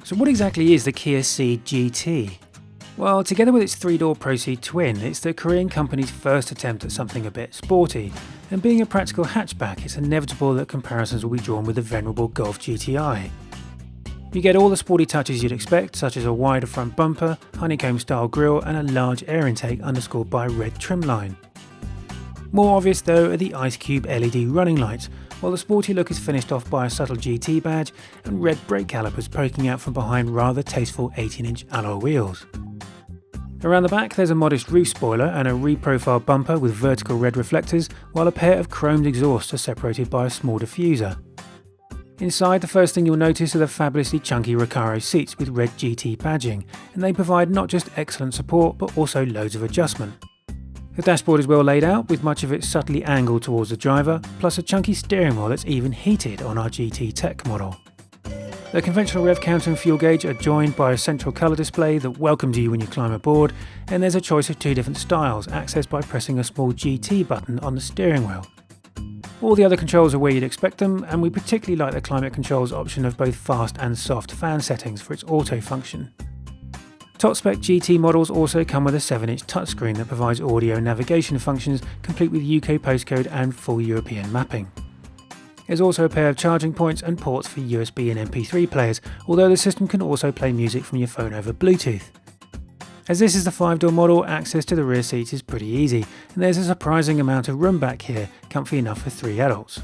So what exactly is the Kia Cee'd GT? Well, together with its three-door Procee'd twin, it's the Korean company's first attempt at something a bit sporty, and being a practical hatchback, it's inevitable that comparisons will be drawn with the venerable Golf GTi. You get all the sporty touches you'd expect, such as a wider front bumper, honeycomb-style grille, and a large air intake underscored by a red trim line. More obvious though are the Ice Cube LED running lights, while the sporty look is finished off by a subtle GT badge and red brake calipers poking out from behind rather tasteful 18-inch alloy wheels. Around the back there's a modest roof spoiler and a reprofiled bumper with vertical red reflectors, while a pair of chromed exhausts are separated by a small diffuser. Inside, the first thing you'll notice are the fabulously chunky Recaro seats with red GT badging, and they provide not just excellent support but also loads of adjustment. The dashboard is well laid out, with much of it subtly angled towards the driver, plus a chunky steering wheel that's even heated on our GT Tech model. The conventional rev counter and fuel gauge are joined by a central colour display that welcomes you when you climb aboard, and there's a choice of two different styles, accessed by pressing a small GT button on the steering wheel. All the other controls are where you'd expect them, and we particularly like the climate controls option of both fast and soft fan settings for its auto function. Top spec GT models also come with a 7-inch touchscreen that provides audio navigation functions complete with UK postcode and full European mapping. There's also a pair of charging points and ports for USB and MP3 players, although the system can also play music from your phone over Bluetooth. As this is the 5-door model, access to the rear seats is pretty easy, and there's a surprising amount of room back here, comfy enough for 3 adults.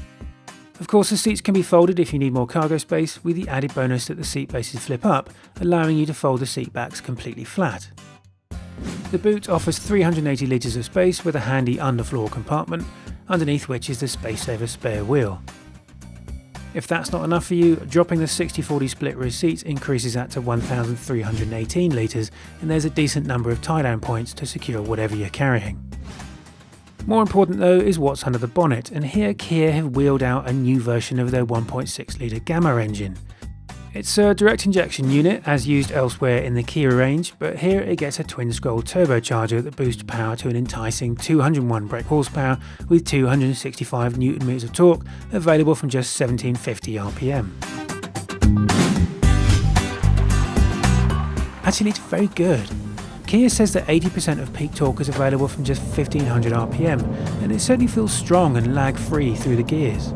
Of course, the seats can be folded if you need more cargo space, with the added bonus that the seat bases flip up, allowing you to fold the seat backs completely flat. The boot offers 380 litres of space with a handy underfloor compartment, underneath which is the space-saver spare wheel. If that's not enough for you, dropping the 60-40 split rear seats increases that to 1,318 litres, and there's a decent number of tie-down points to secure whatever you're carrying. More important though is what's under the bonnet, and here Kia have wheeled out a new version of their 1.6 litre Gamma engine. It's a direct injection unit as used elsewhere in the Kia range, but here it gets a twin-scroll turbocharger that boosts power to an enticing 201 brake horsepower with 265 Nm of torque, available from just 1750 RPM. Actually, it's very good. Kia says that 80% of peak torque is available from just 1500 RPM, and it certainly feels strong and lag-free through the gears.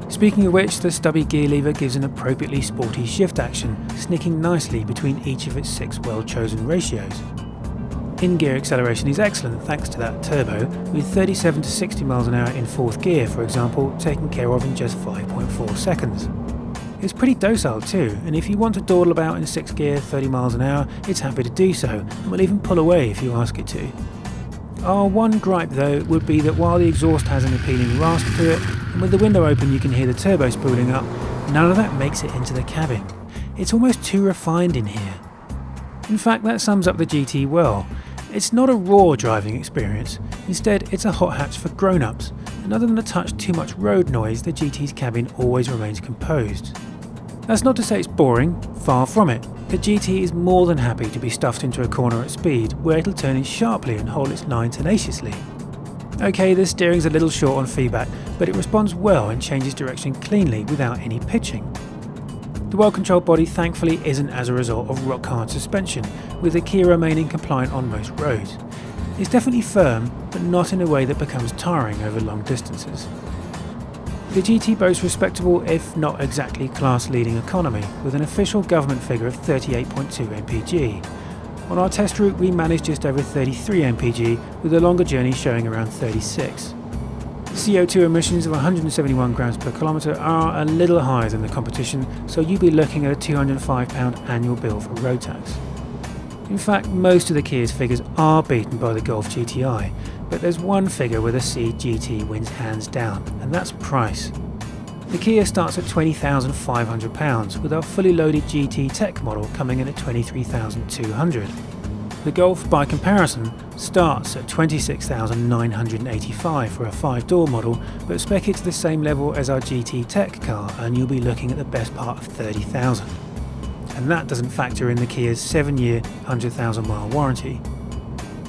Speaking of which, the stubby gear lever gives an appropriately sporty shift action, snicking nicely between each of its 6 well-chosen ratios. In-gear acceleration is excellent thanks to that turbo, with 37 to 60 mph in 4th gear, for example, taken care of in just 5.4 seconds. It's pretty docile too, and if you want to dawdle about in 6th gear 30 mph, it's happy to do so, and will even pull away if you ask it to. Our one gripe though would be that while the exhaust has an appealing rasp to it, and with the window open you can hear the turbo spooling up, none of that makes it into the cabin. It's almost too refined in here. In fact, that sums up the GT well. It's not a raw driving experience, instead it's a hot hatch for grown-ups, and other than a touch too much road noise, the GT's cabin always remains composed. That's not to say it's boring, far from it. The GT is more than happy to be stuffed into a corner at speed, where it'll turn in sharply and hold its line tenaciously. Okay, the steering's a little short on feedback, but it responds well and changes direction cleanly without any pitching. The well-controlled body thankfully isn't as a result of rock-hard suspension, with the Kia remaining compliant on most roads. It's definitely firm, but not in a way that becomes tiring over long distances. The GT boasts respectable, if not exactly class-leading economy, with an official government figure of 38.2 mpg. On our test route we managed just over 33 mpg, with a longer journey showing around 36. CO2 emissions of 171 grams per kilometre are a little higher than the competition, so you'd be looking at a £205 annual bill for road tax. In fact, most of the Kia's figures are beaten by the Golf GTi, but there's one figure where the Cee'd GT wins hands down, and that's price. The Kia starts at £20,500, with our fully loaded GT Tech model coming in at £23,200. The Golf, by comparison, starts at £26,985 for a 5-door model, but spec it to the same level as our GT Tech car, and you'll be looking at the best part of £30,000. And that doesn't factor in the Kia's 7-year, 100,000-mile warranty.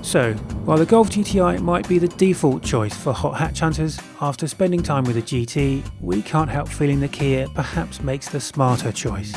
So, while the Golf GTi might be the default choice for hot hatch hunters, after spending time with the GT, we can't help feeling the Kia perhaps makes the smarter choice.